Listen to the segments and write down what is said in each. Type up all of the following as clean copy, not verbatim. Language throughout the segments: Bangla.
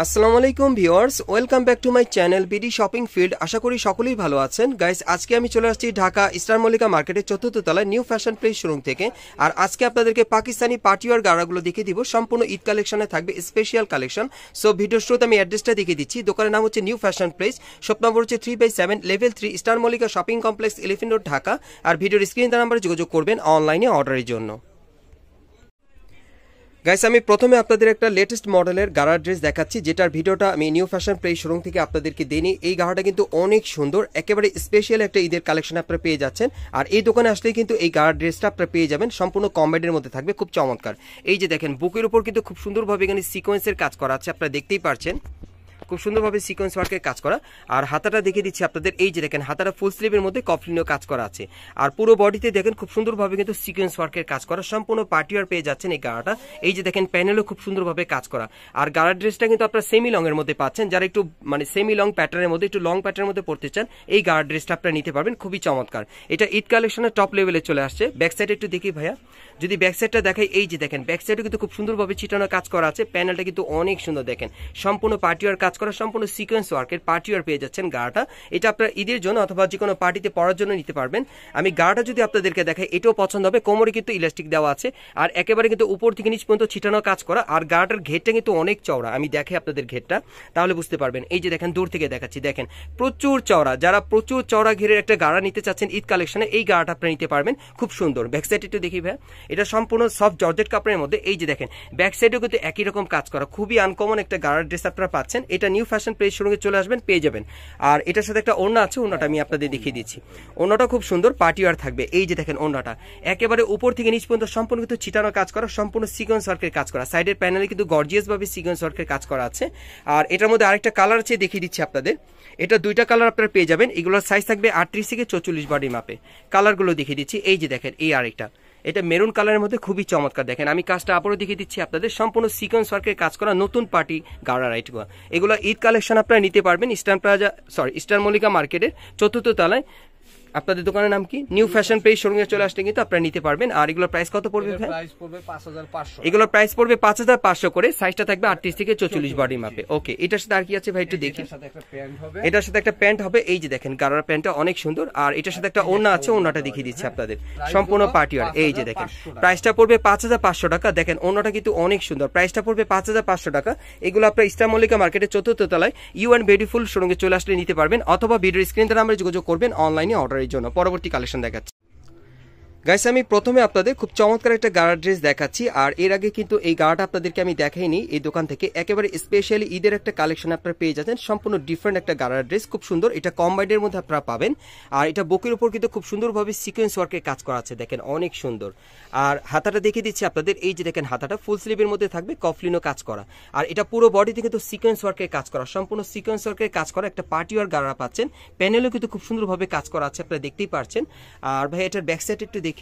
আসসালামু আলাইকুম viewers, welcome back to my channel BD shopping field. আশা করি সকলেই ভালো আছেন। গাইস, আজকে আমি চলে আসছি ঢাকা স্টার মল্লিকা মার্কেটের ৪র্থ তলায় নিউ ফ্যাশন প্লেস শোরুম থেকে। আর আজকে আপনাদেরকে পাকিস্তানি পার্টিওয়ার গাড়াগুলো দেখিয়ে দিব। সম্পূর্ণ ঈদ কালেকশনে থাকবে স্পেশাল কালেকশন। সো ভিডিওর শুরুতে আমি অ্যাড্রেসটা দেখিয়ে দিচ্ছি। দোকানের নাম হচ্ছে new fashion place, shop number হচ্ছে 3/7 level 3 star Mallika shopping complex, elephant road, Dhaka. আর ভিডিওর স্ক্রিন নাম্বারে যোগাযোগ করবেন অনলাইনে অর্ডারের জন্য। গাইস, আমি প্রথমে আপনাদের একটা লেটেস্ট মডেলের গাড়া ড্রেস দেখাচ্ছি, যেটার ভিডিওটা আমি নিউ ফ্যাশন প্লেস শোরুম থেকে আপনাদেরকে দিইনি। এই গাড়াটা কিন্তু অনেক সুন্দর, একেবারে স্পেশাল একটা ঈদের কালেকশন আপনারা পেয়ে যাচ্ছেন। আর এই দোকানে আসলেই কিন্তু এই গাড়া ড্রেসটা আপনারা পেয়ে যাবেন, সম্পূর্ণ কম্বাইনের মধ্যে থাকবে, খুব চমৎকার। এই যে দেখেন, বুকের উপর কিন্তু খুব সুন্দরভাবে এখানে সিকোয়েন্সের কাজ করা আছে, আপনারা দেখতেই পারছেন, খুব সুন্দরভাবে সিকোয়েন্স ওয়ার্কের কাজ করা। আর হাতাটা দেখিয়ে দিচ্ছি আপনাদের। এই যে দেখেন, হাতাটা ফুল স্লিভের মধ্যে কফলিনও কাজ করা আছে। আর পুরো বডিতে দেখেন খুব সুন্দরভাবে কিন্তু সিকোয়েন্স ওয়ার্কের কাজ করা, সম্পূর্ণ পার্টিওয়ার পেয়ে যাচ্ছেন এই গাড়াটা। এই যে দেখেন, প্যানেলও খুব সুন্দরভাবে কাজ করা। আর গাড়ার ড্রেসটা কিন্তু আপনারা সেমি লং এর মধ্যে পাচ্ছেন। যারা একটু সেমি লং প্যাটার্নের মধ্যে, একটু লং প্যাটার্নের মধ্যে পড়তে চান, এই গাড়ার ড্রেসটা আপনারা নিতে পারবেন, খুবই চমৎকার। এটা ঈদ কালেকশনের টপ লেভেলে চলে আসছে। ব্যাক সাইড একটু দেখি ভাইয়া, যদি ব্যাক সাইডটা দেখাই, এই যে দেখেন, ব্যাক সাইডে কিন্তু খুব সুন্দরভাবে ছিটানো কাজ করা আছে। প্যানেলটা কিন্তু অনেক সুন্দর, দেখেন সম্পূর্ণ পার্টিওয়ার কাজ করা, সম্পূর্ণ সিকোয়েন্স ওয়ার্কের পার্টিওয়ার পেয়ে যাচ্ছেন গাড়াটা। এটা আপনারা ঈদের জন্য অথবা যে কোনো পার্টিতে পরার জন্য নিতে পারবেন। আমি গাড়াটা যদি আপনাদেরকে দেখাই, এটাও পছন্দ হবে। কোমরে কিন্তু ইলাস্টিক দেওয়া আছে, আর একেবারে কিন্তু উপর থেকে নিচ পর্যন্ত ছিটানো কাজ করা। আর গাড়াটার ঘেরটা কিন্তু অনেক চওড়া, আমি দেখে আপনাদের ঘেরটা, তাহলে বুঝতে পারবেন। এই যে দেখেন, দূর থেকে দেখাচ্ছি, দেখেন প্রচুর চওড়া। যারা প্রচুর চওড়া ঘেরের একটা গাড়া নিতে চাচ্ছেন ঈদ কালেকশনে, এই গাড়াটা আপনারা নিতে পারবেন, খুব সুন্দর। ব্যাক সাইড একটু দেখি ভাই, এটা সম্পূর্ণ সফট জর্জেট কাপড়ের মধ্যে। এই যে দেখেন, ব্যাক সাইডেও কিন্তু একই রকম কাজ করা, খুবই আনকমন একটা গাড়ার ড্রেস আপনারা পাচ্ছেন। এটা নিউ ফ্যাশন প্লেস শোরুমে চলে আসবেন, পেয়ে যাবেন। আর এটার সাথে একটা ওড়না আছে, ওড়নাটা আমি আপনাদের দেখিয়ে দিচ্ছি। ওড়নাটা খুব সুন্দর পার্টিওয়ার থাকবে। এই যে দেখেন, ওড়নাটা একেবারে উপর থেকে নিচ পর্যন্ত সম্পূর্ণ কিন্তু ছিটানো কাজ করা, সম্পূর্ণ সিকোয়েন্স ওয়ার্কের কাজ করা। সাইডের প্যানেলে কিন্তু গর্জিয়াস ভাবে সিকোয়েন্স ওয়ার্কের কাজ করা আছে। আর এটার মধ্যে আরেকটা কালার আছে, দেখিয়ে দিচ্ছি আপনাদের। এটা দুইটা কালার আপনারা পেয়ে যাবেন। এগুলোর সাইজ থাকবে 38 থেকে 44 বডি মাপে। কালারগুলো দেখিয়ে দিচ্ছি। এই যে দেখেন, এই আরেকটা, এটা মেরুন কালারের মধ্যে, খুবই চমৎকার। দেখেন, আমি কাজটা আবারও দেখিয়ে দিচ্ছি আপনাদের, সম্পূর্ণ সিকোয়েন্স ওয়ার্কের কাজ করা নতুন পার্টি গাড়া রাইটগুলো। এগুলো ঈদ কালেকশন আপনারা নিতে পারবেন স্টার মল্লিকা মার্কেটের 4র্থ তলায়। আপনাদের দোকানের নাম কি? নিউ ফ্যাশন প্লেস শোরুমে চলে আসলে কিন্তু আপনারা নিতে পারবেন। আর এগুলোর প্রাইস কত পড়বে? এগুলোর প্রাইস পড়বে 5500 করে। সাইজটা থাকবে 38 থেকে 44 বডি মাপে। ওকে, এটার সাথে আর কি আছে ভাই একটু দেখি। এটার সাথে একটা প্যান্ট হবে। এই যে দেখেন, গাড়ার প্যান্টটা অনেক সুন্দর। আর এটার সাথে একটা ওড়না আছে, ওড়নাটা দেখিয়ে দিচ্ছি আপনাদের, সম্পূর্ণ পার্টিওয়ার। এই যে দেখেন, প্রাইসটা পড়বে 5500 টাকা। দেখেন, ওড়নাটা কিন্তু অনেক সুন্দর, প্রাইসটা পড়বে 5500 টাকা। এগুলো আপনার স্টার মল্লিকা মার্কেটের 4র্থ তলায় ইউ অ্যান্ড বিউটিফুল শোরুমে চলে আসলে নিতে পারবেন, অথবা ভিডিওর স্ক্রিন নাম্বারে যোগাযোগ করবেন অনলাইনে অর্ডারের জন্য। পরবর্তী কালেকশন দেখাচ্ছি। গাইস, আমি প্রথমে আপনাদের খুব চমৎকার একটা গাড়া ড্রেস দেখাচ্ছি। আর এর আগে কিন্তু এই গাড়াটা আপনাদেরকে আমি দেখাইনি এই দোকান থেকে। একেবারে স্পেশালি ঈদের একটা কালেকশন আপনারা পেয়ে যাচ্ছেন, সম্পূর্ণ ডিফারেন্ট একটা গাড়া ড্রেস, খুব সুন্দর। এটা কম্বাইনের মধ্যে আপনারা পাবেন। আর এটা বুকের উপর কিন্তু খুব সুন্দরভাবে সিকোয়েন্স ওয়ার্কের কাজ করা আছে, দেখেন অনেক সুন্দর। আর হাতাটা দেখিয়ে দিচ্ছি আপনাদের। এই যে দেখেন, হাতাটা ফুল স্লিভের মধ্যে থাকবে, কফলিনও কাজ করা। আর এটা পুরো বডিতে কিন্তু সিকোয়েন্স ওয়ার্কের কাজ করা, সম্পূর্ণ সিকোয়েন্স ওয়ার্কের কাজ করা একটা পার্টিওয়ার গাড়া পাচ্ছেন। প্যানেলও কিন্তু খুব সুন্দরভাবে কাজ করা আছে, আপনারা দেখতেই পারছেন। আর ভাই, এটার ব্যাক সাইড একটু দেখি।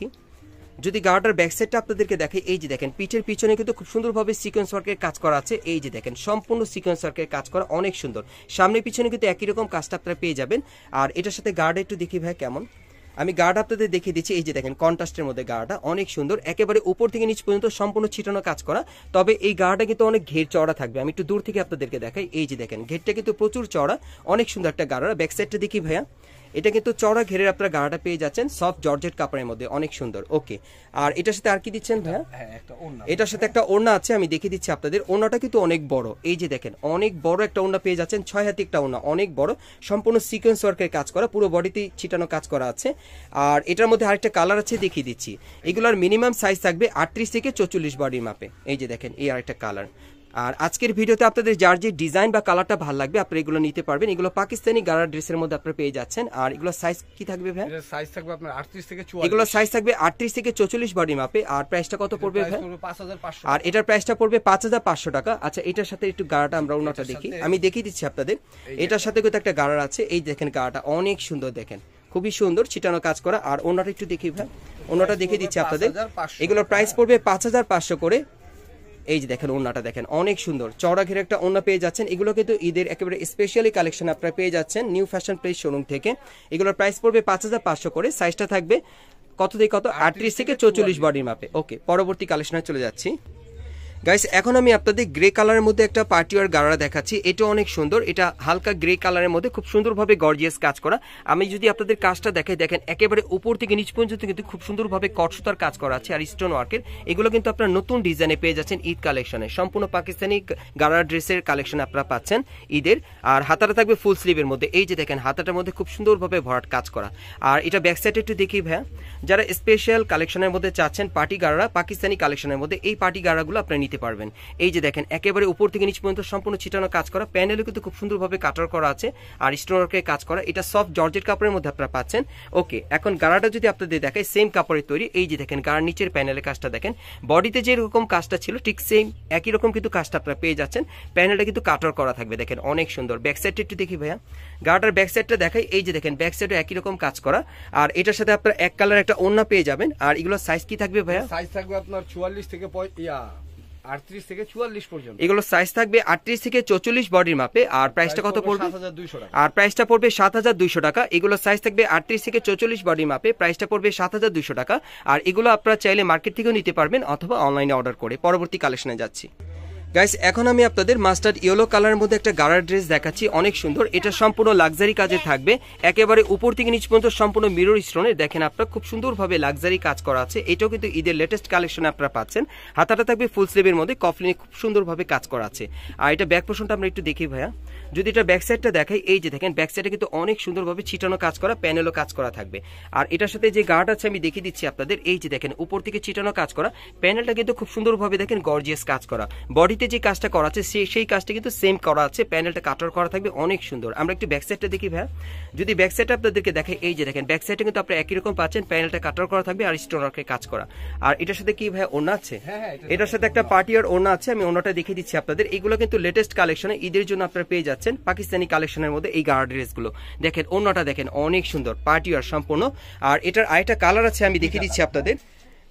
যদি গাড়াটার ব্যাক সাইডটা আপনাদেরকে দেখে, এই যে দেখেন, পিঠের পিছনে কিন্তু খুব সুন্দরভাবে সিকোয়েন্স ওয়ার্কের কাজ করা আছে। এই যে দেখেন, সম্পূর্ণ সিকোয়েন্স ওয়ার্কের কাজ করা, অনেক সুন্দর। সামনে পিছনে কিন্তু একই রকম কাজটা আপনারা পেয়ে যাবেন। আর এটার সাথে গার্ড একটু দেখি ভাই কেমন। আমি গার্ড আপনাদের দেখিয়ে দিচ্ছি। এই যে দেখেন, কন্ট্রাস্টের মধ্যে গাড়াটা অনেক সুন্দর, একেবারে উপর থেকে নিচ পর্যন্ত সম্পূর্ণ ছিটানো কাজ করা। তবে এই গাড়াটা কিন্তু অনেক ঘের চওড়া থাকবে। আমি একটু দূর থেকে আপনাদেরকে দেখাই। এই যে দেখেন, ঘেরটা কিন্তু প্রচুর চওড়া, অনেক সুন্দর একটা গাড়া। ব্যাক সাইডটা দেখি ভাইয়া, এটা কিন্তু চওড়া ঘেরের আপনারা গাড়াটা পেয়ে যাচ্ছেন, সফট জর্জেট কাপড়ের মধ্যে, অনেক সুন্দর। ওকে, আর এটার সাথে আর কি দিচ্ছেন ভাইয়া? এটার সাথে একটা ওড়না আছে, আমি দেখিয়ে দিচ্ছি আপনাদের। ওড়নাটা কিন্তু অনেক বড়। এই যে দেখেন, অনেক বড় একটা ওড়না পেয়ে যাচ্ছেন, 6 হাতি একটা ওড়না, অনেক বড়, সম্পূর্ণ সিকোয়েন্স ওয়ার্কের কাজ করা, পুরো বডিতে ছিটানো কাজ করা আছে। আর এটার মধ্যে আরেকটা কালার আছে, দেখিয়ে দিচ্ছি। এগুলোর মিনিমাম সাইজ থাকবে 38 থেকে 44 বডির মাপে। এই যে দেখেন, এই আরেকটা কালার। আর আজকের ভিডিওতে আপনাদের যার যে ডিজাইন বা কালারটা ভালো লাগবে আপনারা এগুলো নিতে পারবেন। এগুলো পাকিস্তানি গাড়া ড্রেসের মধ্যে আপনারা পেয়ে যাচ্ছেন। আর এগুলো সাইজ কি থাকবে ভাই? এর সাইজ থাকবে আপনার 38 থেকে 44। এগুলো সাইজ থাকবে 38 থেকে 44 বডি মাপে। আর প্রাইসটা কত পড়বে ভাই? 5500। আর এটার প্রাইসটা পড়বে 5500 টাকা। আচ্ছা, এটার সাথে একটু গাড়াটা আমরা ওনাটা দেখি, আমি দেখিয়ে দিচ্ছি আপনাদের। এটার সাথে কিন্তু একটা গাড়া আছে। এই দেখেন, গাড়াটা অনেক সুন্দর, দেখেন খুবই সুন্দর, ছিটানো কাজ করা। আর ওনাটা একটু দেখি ভাই, ওনাটা দেখিয়ে দিচ্ছি আপনাদের। এগুলোর প্রাইস পড়বে 5500 করে। এই যে দেখেন, ওড়নাটা দেখেন অনেক সুন্দর, চওড়া ঘেরে একটা ওড়না পেয়ে যাচ্ছেন। এগুলো কিন্তু ঈদের একেবারে স্পেশালি কালেকশন আপনারা পেয়ে যাচ্ছেন নিউ ফ্যাশন প্লেস শোরুম থেকে। এগুলোর প্রাইস পড়বে 5500 করে। সাইজটা থাকবে কত থেকে কত? 38 থেকে 44 বডির মাপে। ওকে, পরবর্তী কালেকশনে চলে যাচ্ছি। গাইস এখন আমি আপনাদের গ্রে কালারের মধ্যে একটা পার্টি ওয়্যার গাড়া দেখাচ্ছি। এটা অনেক সুন্দর, এটা হালকা গ্রে কালারের মধ্যে খুব সুন্দরভাবে গর্জিয়াস কাজ করা। আমি যদি আপনাদের কাজটা দেখাই, দেখেন একেবারে উপর থেকে নিচ পর্যন্ত কিন্তু খুব সুন্দরভাবে কট সুতার কাজ করা আছে আর স্টোন ওয়ার্কের। এগুলো কিন্তু আপনারা নতুন ডিজাইনে পেয়ে যাচ্ছেন ঈদ কালেকশনে। সম্পূর্ণ পাকিস্তানি গাড়া ড্রেসের কালেকশন আপনারা পাচ্ছেন ঈদের। আর হাতাটা থাকবে ফুল স্লিভের মধ্যে, এই যে দেখেন হাতাটার মধ্যে খুব সুন্দরভাবে ভরাট কাজ করা। আর এটা ব্যাক সাইডে একটু দেখি ভাইয়া, যারা স্পেশাল কালেকশনের মধ্যে চাচ্ছেন পার্টি গাড়া পাকিস্তানি কালেকশনের মধ্যে, এই পার্টি গাড়াগুলো আপনারা নিতে পারবেন। এই যে দেখেন একেবারে উপর থেকে নিচ পর্যন্ত সম্পূর্ণ ছিটানো কাজ করা, প্যানেলে কিন্তু খুব সুন্দরভাবে কাটার করা আছে আর স্টোন ওয়ার্কের কাজ করা। এটা সফট জর্জেট কাপড়ের মধ্যে আপনারা পাচ্ছেন। ওকে, এখন গাড়াটা যদি আপনাদের দেখায় সেম কাপড়ের তৈরি। এই যে দেখেন গাড়ার নিচের প্যানেলের কাজটা দেখেন, বডিতে যেরকম কাজটা ছিল ঠিক সেম একই রকম কিন্তু কাজটা আপনারা পেয়ে যাচ্ছেন। প্যানেলটা কিন্তু কাটার করা থাকবে, দেখেন অনেক সুন্দর। ব্যাক সাইডটা একটু দেখি ভাইয়া, গাড়াটার ব্যাক সাইডটা দেখাই। এই যে দেখেন ব্যাক সাইডে একই রকম কাজ করা আর এটার সাথে আপনারা এক কালার একটা ওড়না পেয়ে যাবেন। আর এগুলো সাইজ কি থাকবে ভাইয়া? সাইজ থাকবে আপনার 44 থেকে 38 থেকে 44 পর্যন্ত। এগুলো সাইজ থাকবে 38 থেকে 44 বডির মাপে। আর প্রাইসটা কত পড়বে? 7200 টাকা। আর প্রাইসটা পড়বে 7200 টাকা। এগুলো সাইজ থাকবে 38 থেকে 44 বডির মাপে, প্রাইসটা পড়বে 7200 টাকা। আর এগুলো আপনারা চাইলে মার্কেট থেকেও নিতে পারবেন অথবা অনলাইনে অর্ডার করে। পরবর্তী কালেকশনে যাচ্ছি গাইস, এখন আমি আপনাদের মাস্টার্ড ইয়েলো কালারের মধ্যে একটা গাড়ার ড্রেস দেখাচ্ছি, অনেক সুন্দর। এটা সম্পূর্ণ লাক্সারি কাজে থাকবে, একেবারে উপর থেকে নিচ পর্যন্ত সম্পূর্ণ মিরর স্টোনে দেখেন আপনারা খুব সুন্দরভাবে লাক্সারি কাজ করা আছে। এটাও কিন্তু ঈদের লেটেস্ট কালেকশনে আপনারা পাচ্ছেন। হাতাটা থাকবে ফুল স্লিভের মধ্যে, কফলিনে খুব সুন্দরভাবে কাজ করা আছে। আর এটা ব্যাক পোর্শনটা আমরা একটু দেখি ভাইয়া, যদি এটা ব্যাক সাইডটা দেখাই, এই যে দেখেন ব্যাক সাইডে কিন্তু অনেক সুন্দরভাবে ছিটানো কাজ করা, প্যানেলও কাজ করা থাকবে। আর এটার সাথে যে গার্ড আছে আমি দেখিয়ে দিচ্ছি আপনাদের, এই যে দেখেন উপর থেকে ছিটানো কাজ করা, প্যানেলটা কিন্তু খুব সুন্দরভাবে দেখেন গর্জিয়াস কাজ করা। বডিতে যে কাজটা করা আছে সেই কাজটা কিন্তু সেম করা আছে, প্যানেলটা কাটার করা থাকবে, অনেক সুন্দর। আমরা একটু ব্যাক সাইডটা দেখি ভাইয়া, যদি ব্যাক সাইডটা আপনাদেরকে দেখাই, এই যে দেখেন ব্যাক সাইডে কিন্তু আপনারা একই রকম পাচ্ছেন, প্যানেলটা কাটার করা থাকবে আর স্টোন ওয়ার্কের কাজ করা। আর এটার সাথে কি ভাইয়া ওড়না আছে? এটার সাথে একটা পার্টি আর ওড়না আছে, আমি ওড়নাটা দেখিয়ে দিচ্ছি আপনাদের। এগুলো কিন্তু লেটেস্ট কালেকশনে ঈদের জন্য আপনারা পেয়ে যাচ্ছেন পাকিস্তানি কালেকশনের মধ্যে এই গার্ড ড্রেসগুলো। দেখেন ওড়নাটা দেখেন অনেক সুন্দর, পার্টি আর সম্পূর্ণ। আর এটার আরেকটা কালার আছে আমি দেখিয়ে দিচ্ছি আপনাদের।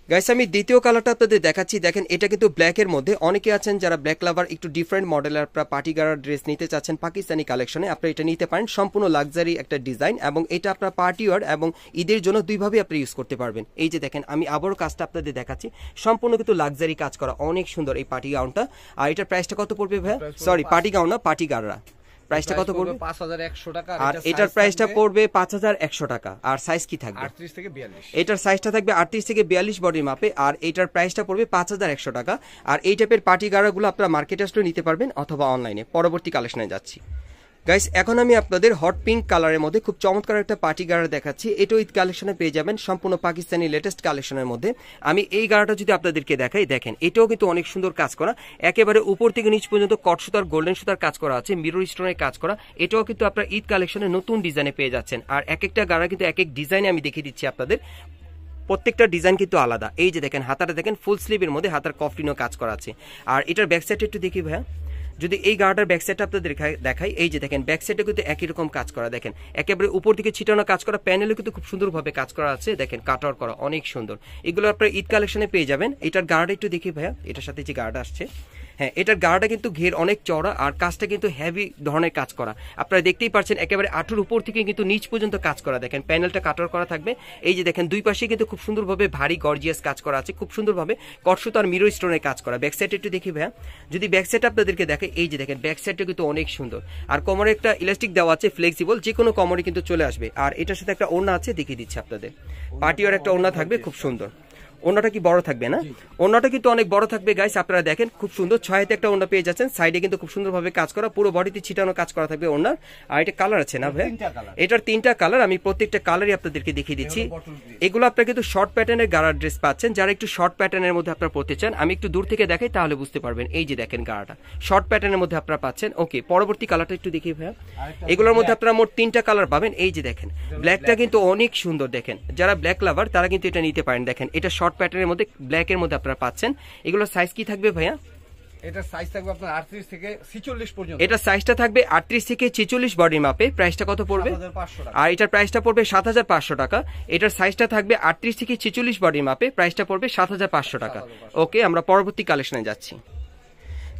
গাইস আমি দ্বিতীয় কালারটা আপনাদের দেখাচ্ছি, দেখেন এটা কিন্তু ব্ল্যাকের মধ্যে। অনেকে আছেন যারা ব্ল্যাক লাভার, একটু ডিফারেন্ট মডেলের আপনারা পার্টি গার্ড ড্রেস নিতে চাচ্ছেন পাকিস্তানি কালেকশনে, আপনারা এটা নিতে পারেন। সম্পূর্ণ লাক্সারি একটা ডিজাইন এবং এটা আপনার পার্টি ওয়ার এবং ঈদের জন্য দুইভাবে আপনি ইউজ করতে পারবেন। এই যে দেখেন আমি আবারও কাজটা আপনাদের দেখাচ্ছি, সম্পূর্ণ কিন্তু লাক্সারি কাজ করা, অনেক সুন্দর এই পার্টি গাউনটা। আর এটার প্রাইসটা কত পড়বে ভাই? সরি পার্টি গাউন না, পার্টি গাড়রা। প্রাইসটা কত পড়বে? 5100 টাকা। আর এটার প্রাইসটা পড়বে 5100 টাকা। আর সাইজ কি থাকবে? 38 থেকে 42। এটার সাইজটা থাকবে 38 থেকে 42 বডির মাপে। আর এটার প্রাইসটা পড়বে 5100 টাকা। আর এই টাইপের পার্টি গাড়াগুলো আপনারা মার্কেটে আসলে নিতে পারবেন অথবা অনলাইনে। পরবর্তী কালেকশনে যাচ্ছি গাইস, এখন আমি আপনাদের হট পিঙ্ক কালারের মধ্যে খুব চমৎকার একটা পার্টি গাড়া দেখাচ্ছি। এটাও ঈদ কালেকশনে পেয়ে যাবেন, সম্পূর্ণ পাকিস্তানি লেটেস্ট কালেকশনের মধ্যে। আমি এই গাড়াটা যদি আপনাদেরকে দেখাই, দেখেন এটাও কিন্তু অনেক সুন্দর কাজ করা, একেবারে উপর থেকে নিচ পর্যন্ত কট সুতার গোল্ডেন সুতার কাজ করা আছে, মিরর স্টোনের কাজ করা। এটাও কিন্তু আপনারা ঈদ কালেকশনে নতুন ডিজাইনে পেয়ে যাচ্ছেন। আর এক একটা গাড়া কিন্তু এক এক ডিজাইনে আমি দেখিয়ে দিচ্ছি আপনাদের, প্রত্যেকটা ডিজাইন কিন্তু আলাদা। এই যে দেখেন হাতাটা দেখেন ফুল স্লিভের মধ্যে, হাতার কফলিনও কাজ করা আছে। আর এটার ব্যাক সাইডটা একটু দেখি ভাইয়া, যদি এই গাড়াটার ব্যাক সাইডটা আপনাদের দেখাই, এই যে দেখেন ব্যাক সাইডে কিন্তু একই রকম কাজ করা, দেখেন একেবারে উপর দিকে ছিটানো কাজ করা, প্যানেলে কিন্তু খুব সুন্দরভাবে কাজ করা আছে, দেখেন কাটার করা, অনেক সুন্দর। এগুলো আপনারা ঈদ কালেকশনে পেয়ে যাবেন। এটার গাড়াটা একটু দেখি ভাইয়া, এটার সাথে যে গাড়াটা আসছে, হ্যাঁ এটার গাড়াটা কিন্তু ঘের অনেক চওড়া আর কাজটা কিন্তু হেভি ধরনের কাজ করা। আপনারা দেখতেই পাচ্ছেন একেবারে আঁটুর উপর থেকে কিন্তু নিচ পর্যন্ত কাজ করা, দেখেন প্যানেলটা কাটার করা থাকবে। এই যে দেখেন দুই পাশে কিন্তু খুব সুন্দরভাবে ভারী গর্জিয়াস কাজ করা আছে, খুব সুন্দরভাবে কটসুতো আর মিরর স্টোনের কাজ করা। ব্যাক সাইড একটু দেখি ভাইয়া, যদি ব্যাক সাইড আপনাদেরকে দেখে, এই যে দেখেন ব্যাক সাইডটা কিন্তু অনেক সুন্দর। আর কোমরে একটা ইলাস্টিক দেওয়া আছে ফ্লেক্সিবল, যে কোনো কোমরে কিন্তু চলে আসবে। আর এটার সাথে একটা ওড়না আছে, দেখিয়ে দিচ্ছি আপনাদের। পার্টিওয়ার একটা ওড়না থাকবে, খুব সুন্দর। ওড়নাটা কি বড় থাকবে না? ওড়নাটা কিন্তু অনেক বড় থাকবে গাইস, আপনারা দেখেন খুব সুন্দর। 6 হাতে একটা ওড়না পেয়ে যাচ্ছেন, সাইডে কিন্তু খুব সুন্দরভাবে কাজ করা, পুরো বডিতে ছিটানো কাজ করা থাকবে ওড়নার। আর এটা কালার আছে না ভাই? এটার 3টা কালার, আমি প্রত্যেকটা কালারই আপনাদেরকে দেখিয়ে দিচ্ছি। এগুলো আপনারা কিন্তু শর্ট প্যাটার্নের গাড়ার ড্রেস পাচ্ছেন, যারা একটু শর্ট প্যাটার্নের মধ্যে আপনারা পড়তে চান। আমি একটু দূর থেকে দেখাই তাহলে বুঝতে পারবেন। এই যে দেখেন গাড়াটা শর্ট প্যাটার্নের মধ্যে আপনারা পাচ্ছেন। ওকে, পরবর্তী কালারটা একটু দেখি ভাইয়া। এগুলোর মধ্যে আপনারা মোট 3টা কালার পাবেন। এই যে দেখেন ব্ল্যাকটা কিন্তু অনেক সুন্দর, দেখেন যারা ব্ল্যাক লাভার তারা কিন্তু এটা নিতে পারেন। দেখেন এটা শর্ট প্যাটার্নের মধ্যে ব্ল্যাকের মধ্যে আপনারা পাচ্ছেন। এগুলো সাইজ কি থাকবে ভাইয়া? এটা সাইজ থাকবে আপনার 38 থেকে 46 পর্যন্ত। এটা সাইজটা থাকবে 38 থেকে 46 বডির মাপে। প্রাইসটা কত পড়বে? 7500 টাকা। আর এটার প্রাইসটা পড়বে 7500 টাকা। এটার সাইজটা থাকবে 38 থেকে 46 বডির মাপে, প্রাইসটা পড়বে 7500 টাকা। ওকে, আমরা পরবর্তী কালেকশনে যাচ্ছি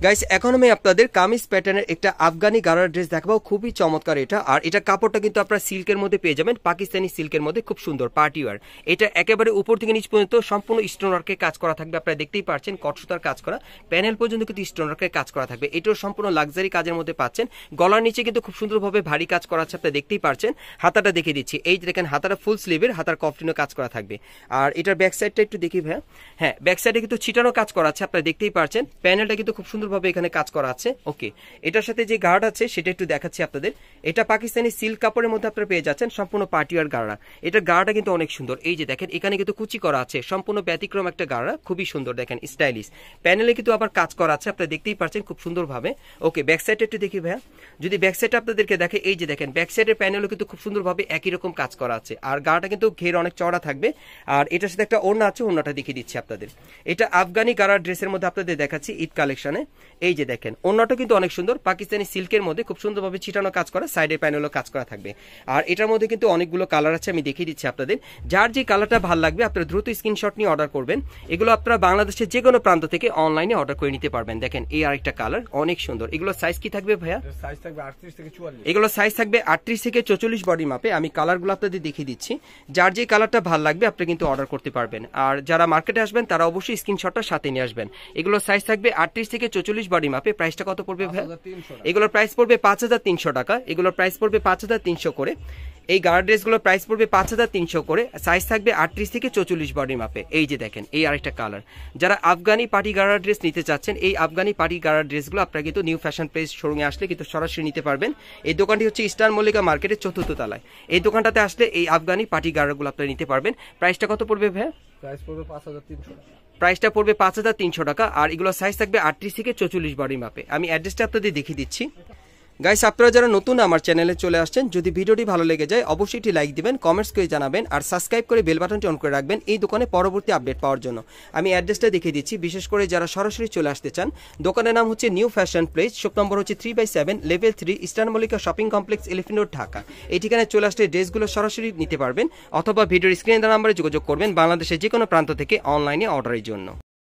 গাইস এখন আমি আপনাদের কামিজ প্যাটার্নের একটা আফগানি গারার ড্রেস দেখাবো, খুবই চমৎকার এটা। আর এটা কাপড়টা কিন্তু আপনারা সিল্কের মধ্যে পেয়ে যাবেন, পাকিস্তানি সিল্কের মধ্যে, খুব সুন্দর পার্টি ওয়্যার। এটা একেবারে উপর থেকে নিচ পর্যন্ত সম্পূর্ণ স্টোন ওয়ার্কের কাজ করা থাকবে, আপনারা দেখতেই পাচ্ছেন কটসুতার কাজ করা, প্যানেল পর্যন্ত কিন্তু স্টোন ওয়ার্কের কাজ করা থাকবে। এটাও সম্পূর্ণ লাক্সারি কাজের মধ্যে পাচ্ছেন। গলার নিচে কিন্তু খুব সুন্দরভাবে ভারী কাজ করা আছে, আপনারা দেখতেই পাচ্ছেন। হাতাটা দেখিয়ে দিচ্ছি, এই যে দেখেন হাতাটা ফুল স্লিভের, হাতার কফলিনও কাজ করা থাকবে। আর এটার ব্যাক সাইডটা একটু দেখি ভাইয়া, হ্যাঁ ব্যাক সাইডে কিন্তু ছিটানো কাজ করা আছে, আপনারা দেখতেই পাচ্ছেন। প্যানেলটা কিন্তু খুব সুন্দরভাবে এখানে কাজ করা আছে। ওকে, এটার সাথে যে গার্ড আছে সেটা একটু দেখাচ্ছি আপনাদের। এটা পাকিস্তানি সিল্ক কাপড়ের মধ্যে আপনারা পেয়ে যাচ্ছেন, সম্পূর্ণ পার্টিওয়ার গাড়া। এটার গাড়াটা কিন্তু অনেক সুন্দর, এই যে দেখেন এখানে কিন্তু কুচি করা আছে, সম্পূর্ণ ব্যতিক্রম একটা গাড়া, খুবই সুন্দর দেখেন, স্টাইলিশ। প্যানেলে কিন্তু আবার কাজ করা আছে, আপনারা দেখতেই পাচ্ছেন খুব সুন্দরভাবে। ওকে, ব্যাক সাইড একটু দেখি ভাইয়া, যদি ব্যাক সাইডটা আপনাদেরকে দেখে, এই যে দেখেন ব্যাক সাইডের প্যানেলও কিন্তু খুব সুন্দরভাবে একই রকম কাজ করা আছে। আর গাড়াটা কিন্তু ঘের অনেক চড়া থাকবে। আর এটার সাথে একটা ওড়না আছে, ওড়নাটা দেখিয়ে দিচ্ছি আপনাদের। এটা আফগানি গাড়ার ড্রেসের মধ্যে আপনাদের দেখাচ্ছি ঈদ কালেকশনে। এই যে দেখেন ওড়নাটা কিন্তু অনেক সুন্দর, পাকিস্তানি সিল্কের মধ্যে খুব সুন্দরভাবে ছিটানো কাজ করা, সাইডের প্যানেলও কাজ করা থাকবে। আর এটার মধ্যে কিন্তু অনেকগুলো কালার আছে, আমি দেখিয়ে দিচ্ছি আপনাদের। যার যে কালারটা ভালো লাগবে আপনারা দ্রুত স্ক্রিনশট নিয়ে অর্ডার করবেন। এগুলো আপনারা বাংলাদেশের যে কোনো প্রান্ত থেকে অনলাইনে অর্ডার করে নিতে পারবেন। দেখেন এই আরেকটা কালার অনেক সুন্দর। এগুলো সাইজ কি থাকবে ভাইয়া? সাইজ থাকবে 38 থেকে 44। এগুলো সাইজ থাকবে 38 থেকে 44 বডি মাপে। আমি কালারগুলো আপনাদের দেখিয়ে দিচ্ছি, যার যে কালারটা ভালো লাগবে আপনি কিন্তু অর্ডার করতে পারবেন। আর যারা মার্কেটে আসবেন তারা অবশ্যই স্ক্রিনশটটা সাথে নিয়ে আসবেন। এগুলো সাইজ থাকবে 38 থেকে 44 বডি মাপে। প্রাইসটা কত পড়বে ভাইয়া? এগুলোর প্রাইস পড়বে 5300 টাকা। এগুলোর প্রাইস পড়বে 5300 করে। এই গার্ড ড্রেসগুলোর প্রাইস পড়বে 5300 করে। সাইজ থাকবে 38 থেকে 44 বডি মাপে। এই যে দেখেন এই আরেকটা কালার। যারা আফগানি পার্টি গার্ড ড্রেস নিতে চাচ্ছেন, এই আফগানি পার্টি গার্ড ড্রেসগুলো আপনারা কিন্তু নিউ ফ্যাশন প্লেস শোরুমে আসলে কিন্তু সরাসরি নিতে পারবেন। এই দোকানটি হচ্ছে ইস্টার্ন মল্লিকা মার্কেটের 4th তলায়। এই দোকানটাতে আসলে এই আফগানি পার্টি গার্ডগুলো আপনারা নিতে পারবেন। প্রাইসটা কত পড়বে ভাইয়া? প্রাইস পড়বে 5300 টাকা। প্রাইসটা পড়বে 5300 টাকা। আর এগুলো সাইজ থাকবে 38 থেকে 44 বডি মাপে। আমি অ্যাড্রেসটা আপনাদের দেখিয়ে দিচ্ছি। গাইস আপনারা যারা নতুন আমার চ্যানেলে চলে আসছেন, যদি ভিডিওটি ভালো লেগে যায় অবশ্যই একটি লাইক দিবেন, কমেন্টস করে জানাবেন, আর সাবস্ক্রাইব করে বেল বাটনটি অন করে রাখবেন এই দোকানে পরবর্তী আপডেট পাওয়ার জন্য। আমি অ্যাড্রেসটা দেখিয়ে দিচ্ছি, বিশেষ করে যারা সরাসরি চলে আসতে চান। দোকানের নাম হচ্ছে new fashion place, shop number হচ্ছে 3/7, level 3, eastern Mallika shopping complex, elephant road, Dhaka. এই ঠিকানায় চলে আসলে ড্রেসগুলো সরাসরি নিতে পারবেন, অথবা ভিডিওর স্ক্রিনে দেওয়া নাম্বারে যোগাযোগ করবেন বাংলাদেশের যে কোনো প্রান্ত থেকে অনলাইনে অর্ডারের জন্য।